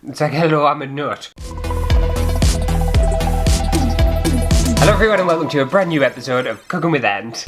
It's like, hello, I'm a nut. Hello everyone and welcome to a brand new episode of Cooking with Ant.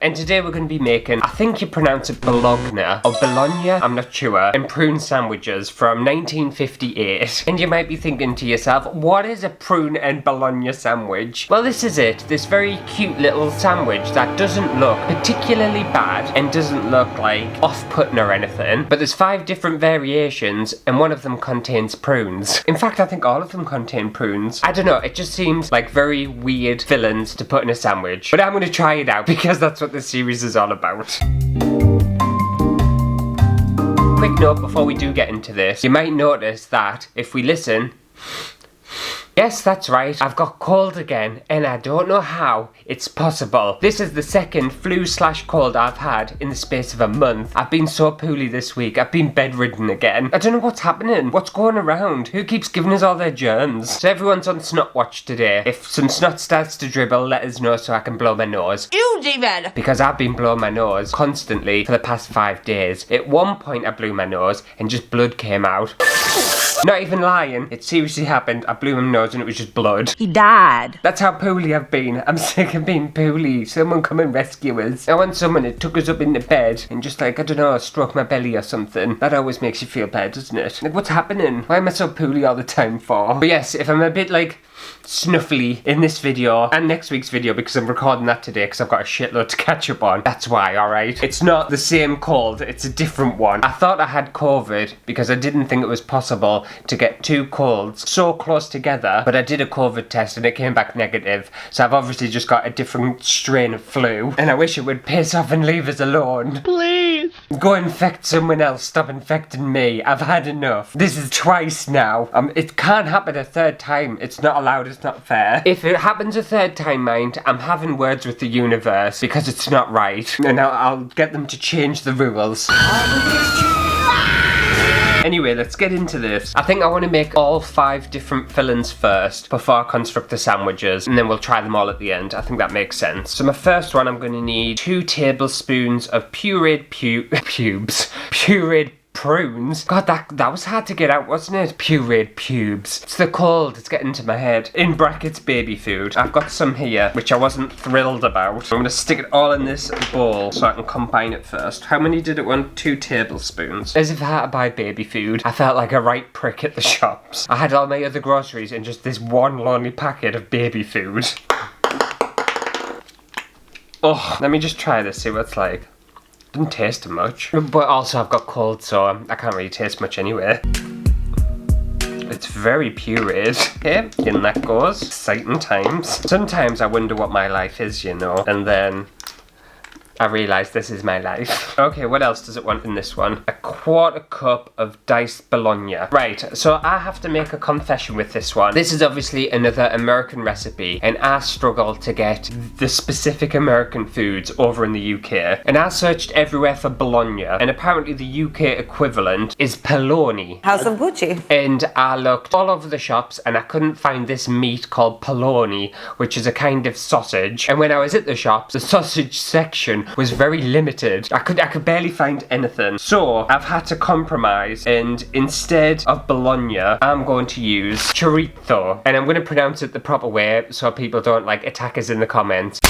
And today we're going to be making, I think you pronounce it Bologna, or Bologna, I'm not sure, and prune sandwiches from 1958. And you might be thinking to yourself, what is a prune and Bologna sandwich? Well, this is it, this very cute little sandwich that doesn't look particularly bad and doesn't look like off-putting or anything. But there's 5 different variations and one of them contains prunes. In fact, I think all of them contain prunes. I don't know, it just seems like very weird fillings to put in a sandwich. But I'm going to try it out because that's what this series is all about. Quick note before we do get into this, you might notice that if we listen, yes, that's right, I've got cold again, and I don't know how it's possible. This is the second flu/cold I've had in the space of a month. I've been so poorly this week, I've been bedridden again. I don't know what's happening, what's going around, who keeps giving us all their germs? So everyone's on snot watch today. If some snot starts to dribble, let us know so I can blow my nose. You, David! Because I've been blowing my nose constantly for the past 5 days. At one point I blew my nose and just blood came out. Not even lying, it seriously happened. I blew my nose and it was just blood. He died. That's how poorly I've been. I'm sick of being poorly. Someone come and rescue us. I want someone that took us up into bed and just like, I don't know, stroke my belly or something. That always makes you feel better, doesn't it? Like, what's happening? Why am I so poorly all the time for? But yes, if I'm a bit like snuffly in this video and next week's video because I'm recording that today because I've got a shitload to catch up on. That's why, alright? It's not the same cold, it's a different one. I thought I had COVID because I didn't think it was possible to get 2 colds so close together, but I did a COVID test and it came back negative, so I've obviously just got a different strain of flu, and I wish it would piss off and leave us alone. Please! Go infect someone else, stop infecting me. I've had enough. This is twice now. It can't happen a 3rd time. It's not allowed, it's not fair. If it happens a 3rd time, mind, I'm having words with the universe because it's not right. And I'll get them to change the rules. Anyway, let's get into this. I think I want to make all 5 different fillings first before I construct the sandwiches, and then we'll try them all at the end. I think that makes sense. So my first one, I'm going to need 2 tablespoons of pureed prunes. God, that was hard to get out, wasn't it? Pureed pubes. It's the cold, it's getting to my head. In brackets, baby food. I've got some here, which I wasn't thrilled about. I'm gonna stick it all in this bowl so I can combine it first. How many did it want? 2 tablespoons. As if I had to buy baby food. I felt like a right prick at the shops. I had all my other groceries and just this one lonely packet of baby food. Oh, let me just try this, see what it's like. Doesn't taste much. But also I've got cold, so I can't really taste much anyway. It's very pureed. Okay, in that goes. Exciting times. Sometimes I wonder what my life is, you know, and then I realise this is my life. Okay, what else does it want in this one? A 1/4 cup of diced Bologna. Right, so I have to make a confession with this one. This is obviously another American recipe, and I struggle to get the specific American foods over in the UK. And I searched everywhere for Bologna, and apparently the UK equivalent is polony. House of Gucci. And I looked all over the shops, and I couldn't find this meat called polony, which is a kind of sausage. And when I was at the shops, the sausage section was very limited. I could barely find anything. So I've had to compromise, and instead of Bologna, I'm going to use chorizo. And I'm going to pronounce it the proper way so people don't like attack us in the comments.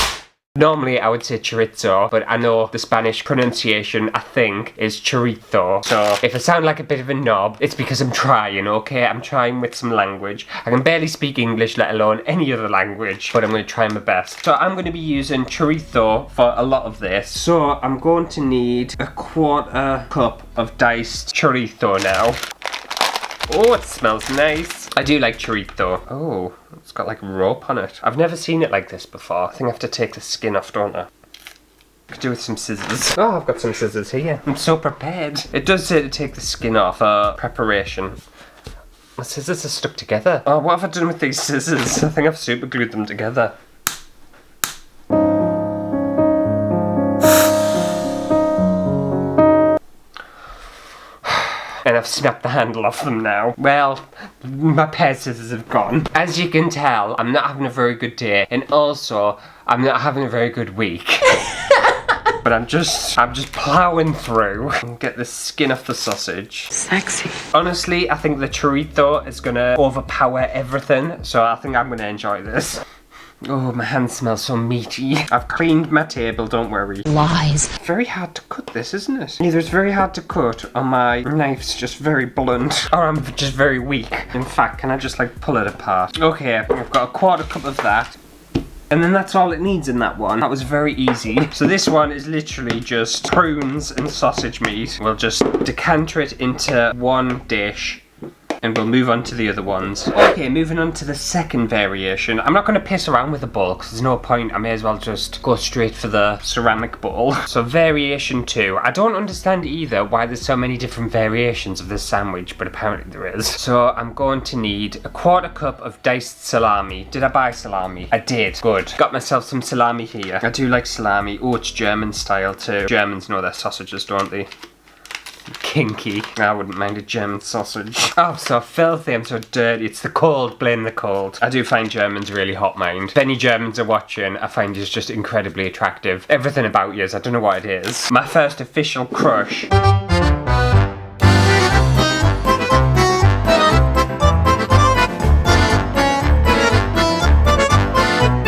Normally I would say chorizo, but I know the Spanish pronunciation, I think, is chorizo. So if I sound like a bit of a knob, it's because I'm trying, okay? I'm trying with some language. I can barely speak English, let alone any other language, but I'm going to try my best. So I'm going to be using chorizo for a lot of this. So I'm going to need a 1/4 cup of diced chorizo now. Oh, it smells nice. I do like chorizo. Oh, it's got like rope on it. I've never seen it like this before. I think I have to take the skin off, don't I? I could do with some scissors. Oh, I've got some scissors here. I'm so prepared. It does say to take the skin off for preparation. The scissors are stuck together. Oh, what have I done with these scissors? I think I've super glued them together. And I've snapped the handle off them now. Well, my pair of scissors have gone. As you can tell, I'm not having a very good day, and also, I'm not having a very good week. But I'm just plowing through and get the skin off the sausage. Sexy. Honestly, I think the chorizo is gonna overpower everything, so I think I'm gonna enjoy this. Oh, my hands smell so meaty. I've cleaned my table, don't worry. Lies. Very hard to cut this, isn't it? Either it's very hard to cut or my knife's just very blunt. Or I'm just very weak. In fact, can I just like pull it apart? Okay, I've got a quarter cup of that. And then that's all it needs in that one. That was very easy. So this one is literally just prunes and sausage meat. We'll just decanter it into one dish. And we'll move on to the other ones. Okay, moving on to the second variation. I'm not going to piss around with the bowl because there's no point. I may as well just go straight for the ceramic bowl. So variation 2. I don't understand either why there's so many different variations of this sandwich, but apparently there is. So I'm going to need a quarter cup of diced salami. Did I buy salami? I did. Good. Got myself some salami here. I do like salami. Oh, it's German style too. Germans know their sausages, don't they? Kinky. I wouldn't mind a German sausage. Oh, so filthy, I'm so dirty. It's the cold, blame the cold. I do find Germans really hot mind. If any Germans are watching, I find you just incredibly attractive. Everything about you is, I don't know what it is. My first official crush.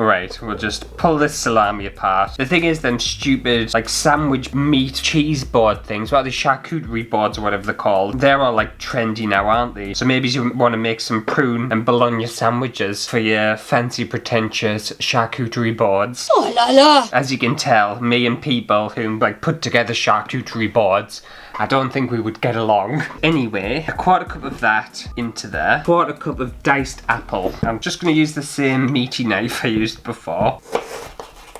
Right, we'll just pull this salami apart. The thing is, them stupid, like, sandwich meat cheese board things, what are the charcuterie boards or whatever they're called? They're all, like, trendy now, aren't they? So maybe you want to make some prune and Bologna sandwiches for your fancy, pretentious charcuterie boards. Oh la la! As you can tell, me and people who, like, put together charcuterie boards, I don't think we would get along. Anyway, a quarter cup of that into there. Quarter cup of diced apple. I'm just going to use the same meaty knife I used before.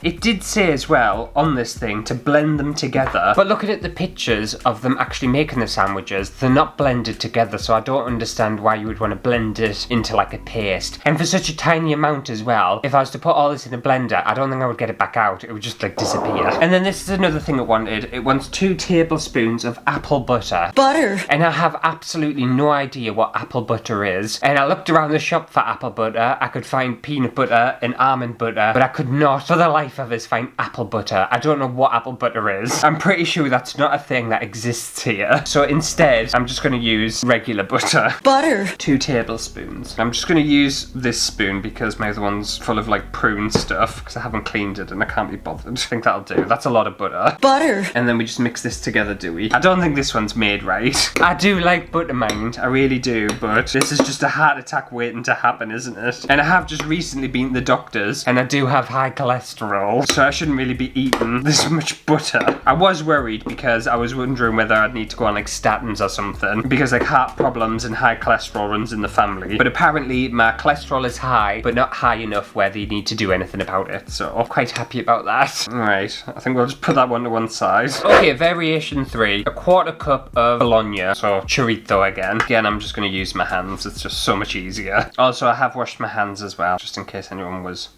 It did say as well on this thing to blend them together, but looking at the pictures of them actually making the sandwiches, they're not blended together, so I don't understand why you would want to blend it into like a paste. And for such a tiny amount as well, if I was to put all this in a blender, I don't think I would get it back out. It would just like disappear. And then this is another thing it wanted. It wants 2 tablespoons of apple butter. Butter! And I have absolutely no idea what apple butter is. And I looked around the shop for apple butter. I could find peanut butter and almond butter, but I could not for the life of us find apple butter. I don't know what apple butter is. I'm pretty sure that's not a thing that exists here. So instead, I'm just going to use regular butter. Butter! 2 tablespoons. I'm just going to use this spoon because my other one's full of like prune stuff because I haven't cleaned it and I can't be bothered. I think that'll do. That's a lot of butter. Butter! And then we just mix this together, do we? I don't think this one's made right. I do like butter, mind. I really do, but this is just a heart attack waiting to happen, isn't it? And I have just recently been to the doctors and I do have high cholesterol, so I shouldn't really be eating this much butter. I was worried because I was wondering whether I'd need to go on like statins or something because like heart problems and high cholesterol runs in the family. But apparently my cholesterol is high, but not high enough where they need to do anything about it. So I'm quite happy about that. Alright, I think we'll just put that one to one side. Okay, variation 3. A quarter cup of Bologna, so chorizo again. Again, I'm just going to use my hands. It's just so much easier. Also, I have washed my hands as well, just in case anyone was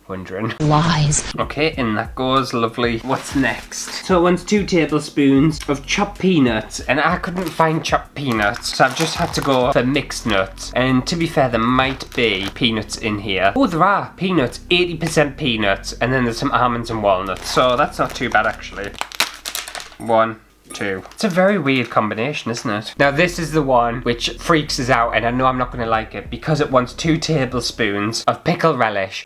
wondering. Lies. Okay, in that goes. Lovely. What's next? So it wants 2 tablespoons of chopped peanuts, and I couldn't find chopped peanuts, so I've just had to go for mixed nuts. And to be fair, there might be peanuts in here. Oh, there are peanuts. 80% peanuts, and then there's some almonds and walnuts. So that's not too bad, actually. 1, 2. It's a very weird combination, isn't it? Now this is the one which freaks us out, and I know I'm not going to like it because it wants 2 tablespoons of pickle relish.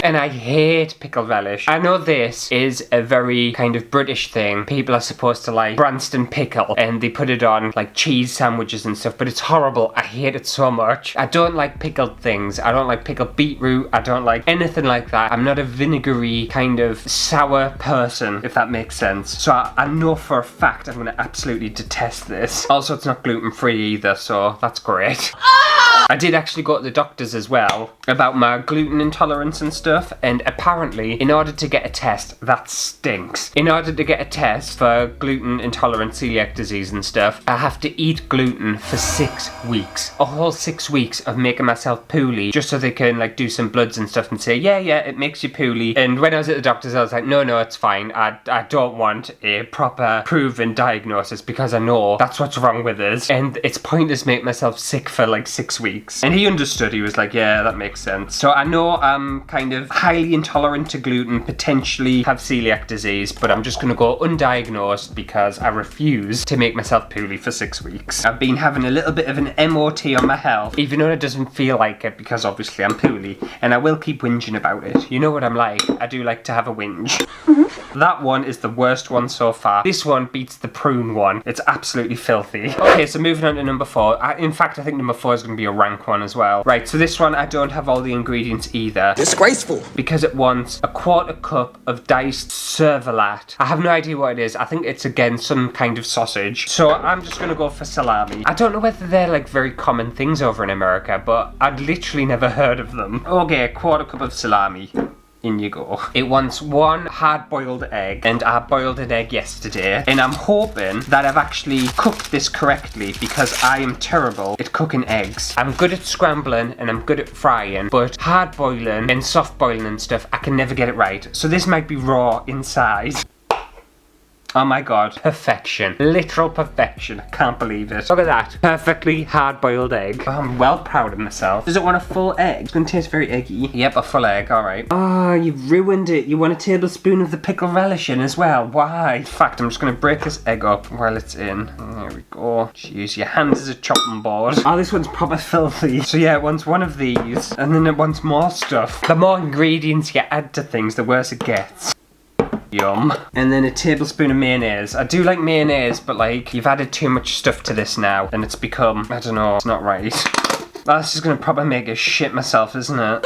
And I hate pickle relish. I know this is a very kind of British thing. People are supposed to like Branston pickle and they put it on like cheese sandwiches and stuff, but it's horrible. I hate it so much. I don't like pickled things. I don't like pickled beetroot. I don't like anything like that. I'm not a vinegary kind of sour person, if that makes sense. So I know for a fact I'm going to absolutely detest this. Also, it's not gluten-free either, so that's great. I did actually go to the doctors as well about my gluten intolerance and stuff, and apparently in order to get a test, that stinks. In order to get a test for gluten intolerant celiac disease and stuff, I have to eat gluten for 6 weeks. A whole 6 weeks of making myself poorly just so they can like do some bloods and stuff and say, yeah, it makes you poorly. And when I was at the doctors, I was like, no, it's fine. I don't want a proper proven diagnosis because I know that's what's wrong with us, and it's pointless making myself sick for like 6 weeks. weeks. And he understood. He was like, yeah, that makes sense. So I know I'm kind of highly intolerant to gluten, potentially have celiac disease, but I'm just going to go undiagnosed because I refuse to make myself poorly for 6 weeks. I've been having a little bit of an MOT on my health, even though it doesn't feel like it because obviously I'm poorly, and I will keep whinging about it. You know what I'm like. I do like to have a whinge. That one is the worst one so far. This one beats the prune one. It's absolutely filthy. Okay, so moving on to number 4. In fact, I think number 4 is going to be a rank one as well. Right, so this one I don't have all the ingredients either. Disgraceful. Because it wants a 1/4 cup of diced cervelat. I have no idea what it is. I think it's again some kind of sausage. So I'm just going to go for salami. I don't know whether they're like very common things over in America, but I'd literally never heard of them. Okay, a 1/4 cup of salami. In you go. It wants 1 hard-boiled egg, and I boiled an egg yesterday, and I'm hoping that I've actually cooked this correctly because I am terrible at cooking eggs. I'm good at scrambling and I'm good at frying, but hard-boiling and soft-boiling and stuff, I can never get it right. So this might be raw inside. Oh my god. Perfection. Literal perfection. I can't believe it. Look at that. Perfectly hard-boiled egg. Oh, I'm well proud of myself. Does it want a full egg? It's going to taste very eggy. Yep, a full egg. Alright. Oh, you've ruined it. You want a tablespoon of the pickle relish in as well. Why? In fact, I'm just going to break this egg up while it's in. There we go. Jeez, your hands as a chopping board. Oh, this one's proper filthy. So yeah, it wants one of these, and then it wants more stuff. The more ingredients you add to things, the worse it gets. Yum. And then a tablespoon of mayonnaise. I do like mayonnaise, but like, you've added too much stuff to this now, and it's become, I don't know, it's not right. Well, this is gonna probably make a shit myself, isn't it?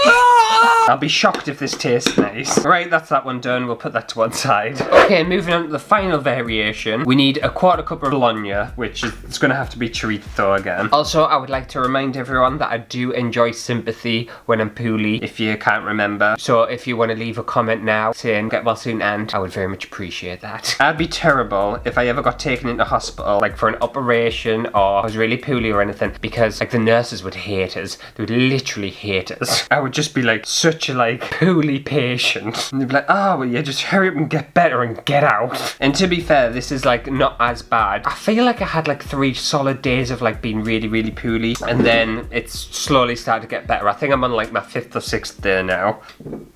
I'll be shocked if this tastes nice. Right, that's that one done. We'll put that to one side. Okay, moving on to the final variation. We need a 1/4 cup of Bologna, which is it's going to have to be chorizo again. Also, I would like to remind everyone that I do enjoy sympathy when I'm poorly, if you can't remember. So if you want to leave a comment now saying get well soon, and I would very much appreciate that. I'd be terrible if I ever got taken into hospital, like for an operation or I was really poorly or anything, because like the nurses would hate us. They would literally hate us. I would just be like such a like poorly patient. And they'd be like, oh, well, yeah, just hurry up and get better and get out. And to be fair, this is like not as bad. I feel like I had like 3 solid days of like being really, really poorly, and then it's slowly started to get better. I think I'm on like my 5th or 6th day now.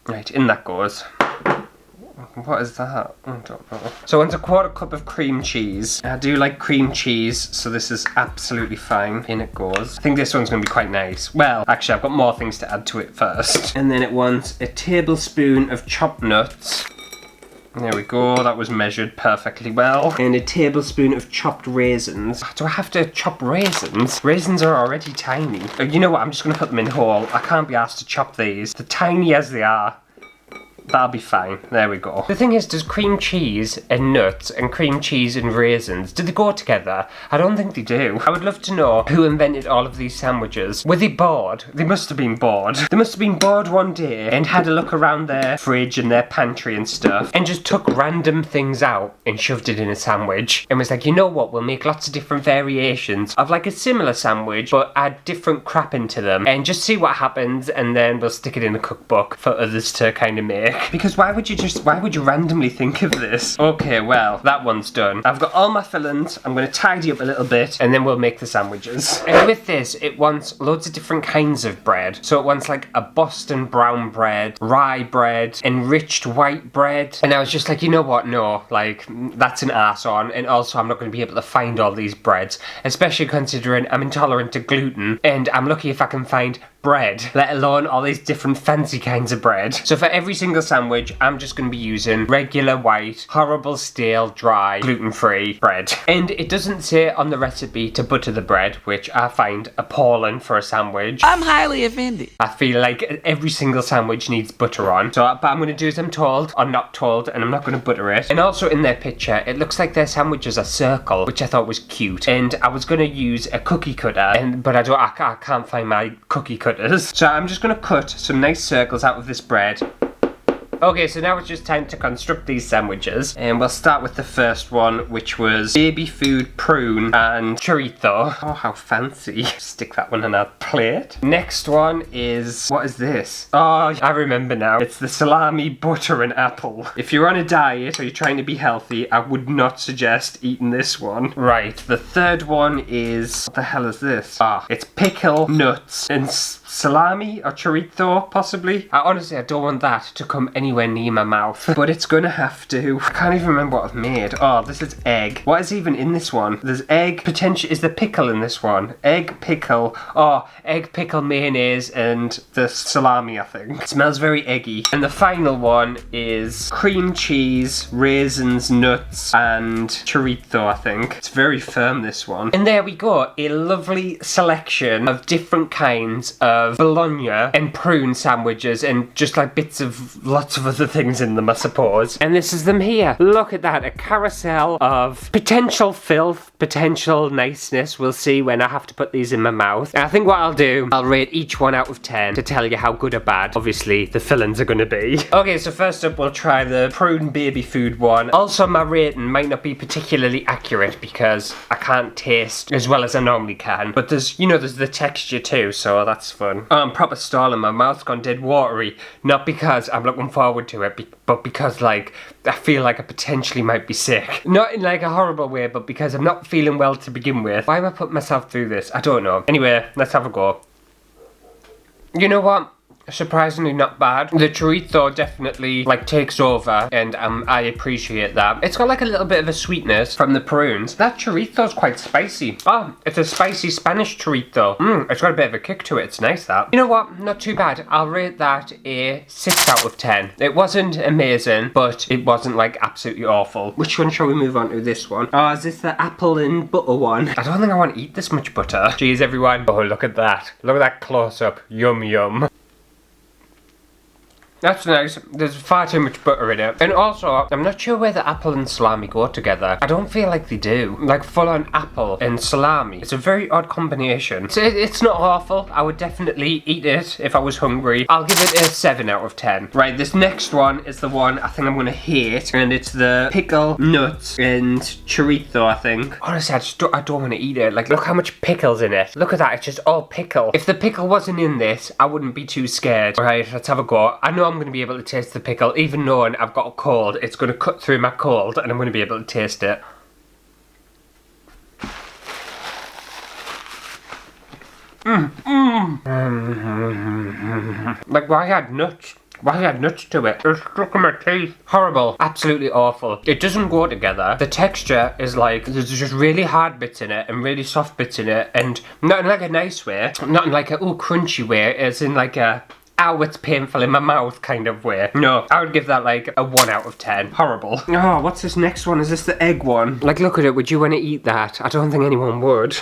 Right, in that goes. What is that? I don't know. So it's a 1/4 cup of cream cheese. I do like cream cheese, so this is absolutely fine. In it goes. I think this one's going to be quite nice. Well, actually, I've got more things to add to it first. And then it wants a tablespoon of chopped nuts. There we go, that was measured perfectly well. And a tablespoon of chopped raisins. Do I have to chop raisins? Raisins are already tiny. You know what, I'm just going to put them in whole. I can't be asked to chop these. They're tiny as they are. That'll be fine. There we go. The thing is, does cream cheese and nuts and cream cheese and raisins, do they go together? I don't think they do. I would love to know who invented all of these sandwiches. Were they bored? They must have been bored. They must have been bored one day and had a look around their fridge and their pantry and stuff and just took random things out and shoved it in a sandwich and was like, you know what, we'll make lots of different variations of like a similar sandwich but add different crap into them and just see what happens, and then we'll stick it in a cookbook for others to kind of make. Because why would you randomly think of this? Okay, well, that one's done. I've got all my fillings. I'm going to tidy up a little bit, and then we'll make the sandwiches. And with this, it wants loads of different kinds of bread. So it wants like a Boston brown bread, rye bread, enriched white bread. And I was just like, you know what? No, like, that's an arse on. And also, I'm not going to be able to find all these breads, especially considering I'm intolerant to gluten, and I'm lucky if I can find bread, let alone all these different fancy kinds of bread. So for every single sandwich, I'm just going to be using regular white, horrible, stale, dry, gluten-free bread. And it doesn't say on the recipe to butter the bread, which I find appalling for a sandwich. I'm highly offended. I feel like every single sandwich needs butter on. So, but I'm going to do as I'm told, or not told, and I'm not going to butter it. And also in their picture, it looks like their sandwiches are circle, which I thought was cute. And I was going to use a cookie cutter, but I can't find my cookie cutter. So I'm just going to cut some nice circles out of this bread. Okay, so now it's just time to construct these sandwiches. And we'll start with the first one, which was baby food prune and chorizo. Oh, how fancy. Stick that one on our plate. Next one is, what is this? Oh, I remember now. It's the salami, butter and apple. If you're on a diet or you're trying to be healthy, I would not suggest eating this one. Right, the third one is, what the hell is this? Ah, it's pickle, nuts and salami or chorizo, possibly. Honestly, I don't want that to come anywhere near my mouth, but it's gonna have to. I can't even remember what I've made. Oh, this is egg. What is even in this one? There's egg, potential. Is the pickle in this one? Egg, pickle. Oh, egg, pickle, mayonnaise, and the salami, I think. It smells very eggy. And the final one is cream cheese, raisins, nuts, and chorizo, I think. It's very firm, this one. And there we go. A lovely selection of different kinds of Bologna and prune sandwiches and just like bits of lots of other things in them, I suppose. And this is them here. Look at that, a carousel of potential filth, potential niceness. We'll see when I have to put these in my mouth. And I think what I'll do, I'll rate each one out of 10 to tell you how good or bad, obviously, the fillings are going to be. Okay, so first up, we'll try the prune baby food one. Also, my rating might not be particularly accurate because I can't taste as well as I normally can. But there's, you know, there's the texture too, so that's fun. Oh, I'm proper stalling. My mouth's gone dead watery. Not because I'm looking forward to it, but because, like, I feel like I potentially might be sick. Not in, like, a horrible way, but because I'm not feeling well to begin with. Why am I putting myself through this? I don't know. Anyway, let's have a go. You know what? Surprisingly not bad. The chorizo definitely like takes over, and I appreciate that. It's got like a little bit of a sweetness from the prunes. That chorizo's quite spicy. Oh, it's a spicy Spanish chorizo. It's got a bit of a kick to it. It's nice, that. You know what? Not too bad. I'll rate that a 6 out of 10. It wasn't amazing, but it wasn't like absolutely awful. Which one shall we move on to? This one. Oh, is this the apple and butter one? I don't think I want to eat this much butter. Cheers, everyone. Oh, look at that. Look at that close-up. Yum, yum. That's nice. There's far too much butter in it. And also, I'm not sure where the apple and salami go together. I don't feel like they do. Like full-on apple and salami. It's a very odd combination. So it's not awful. I would definitely eat it if I was hungry. I'll give it a 7 out of 10. Right, this next one is the one I think I'm going to hate. And it's the pickle, nuts, and chorizo, I think. Honestly, I don't want to eat it. Like, look how much pickle's in it. Look at that. It's just all pickle. If the pickle wasn't in this, I wouldn't be too scared. Alright, let's have a go. I know I'm going to be able to taste the pickle, even knowing I've got a cold. It's going to cut through my cold and I'm going to be able to taste it. Like, why add nuts? Why add nuts to it? It's stuck in my teeth. Horrible. Absolutely awful. It doesn't go together. The texture is like, there's just really hard bits in it and really soft bits in it, and not in like a nice way, not in like a crunchy way, it's in like a ow, it's painful in my mouth kind of way. No, I would give that like a 1 out of 10. Horrible. Oh, what's this next one? Is this the egg one? Like, look at it. Would you want to eat that? I don't think anyone would.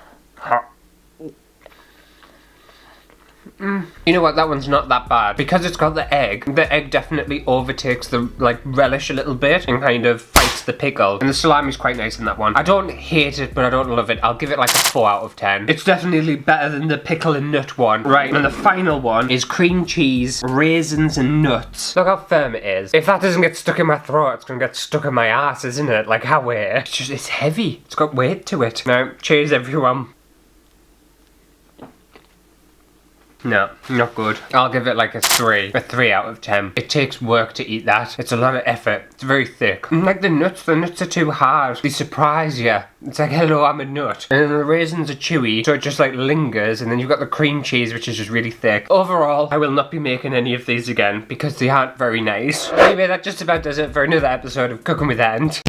You know what, that one's not that bad. Because it's got the egg definitely overtakes the, like, relish a little bit and kind of fights the pickle. And the salami's quite nice in that one. I don't hate it, but I don't love it. I'll give it like a 4 out of 10. It's definitely better than the pickle and nut one. Right, and the final one is cream cheese, raisins and nuts. Look how firm it is. If that doesn't get stuck in my throat, it's gonna get stuck in my ass, isn't it? Like, how weird. It's just, it's heavy. It's got weight to it. Now, cheers everyone. No, not good. I'll give it like a 3 out of 10. It takes work to eat that. It's a lot of effort. It's very thick. And like the nuts are too hard. They surprise you. It's like, hello, I'm a nut. And then the raisins are chewy, so it just like lingers. And then you've got the cream cheese, which is just really thick. Overall, I will not be making any of these again because they aren't very nice. Anyway, that just about does it for another episode of Cooking with Ant.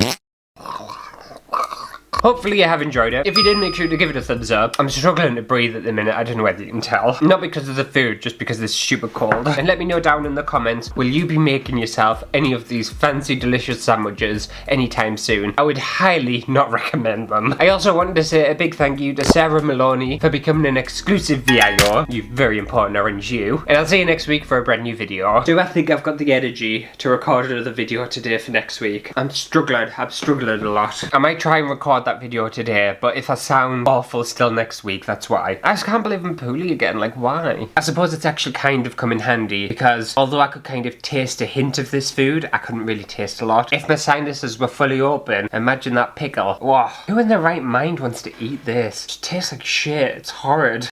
Hopefully you have enjoyed it. If you did, make sure to give it a thumbs up. I'm struggling to breathe at the minute, I don't know whether you can tell. Not because of the food, just because it's super cold. And let me know down in the comments, will you be making yourself any of these fancy delicious sandwiches anytime soon? I would highly not recommend them. I also wanted to say a big thank you to Sarah Maloney for becoming an exclusive VIO. You very important orange you. And I'll see you next week for a brand new video. Do I think I've got the energy to record another video today for next week? I'm struggling a lot. I might try and record that that video today, but if I sound awful still next week, that's why. I just can't believe I'm poorly again, like why? I suppose it's actually kind of come in handy, because although I could kind of taste a hint of this food, I couldn't really taste a lot. If my sinuses were fully open, imagine that pickle. Wow. Who in their right mind wants to eat this? It tastes like shit, it's horrid.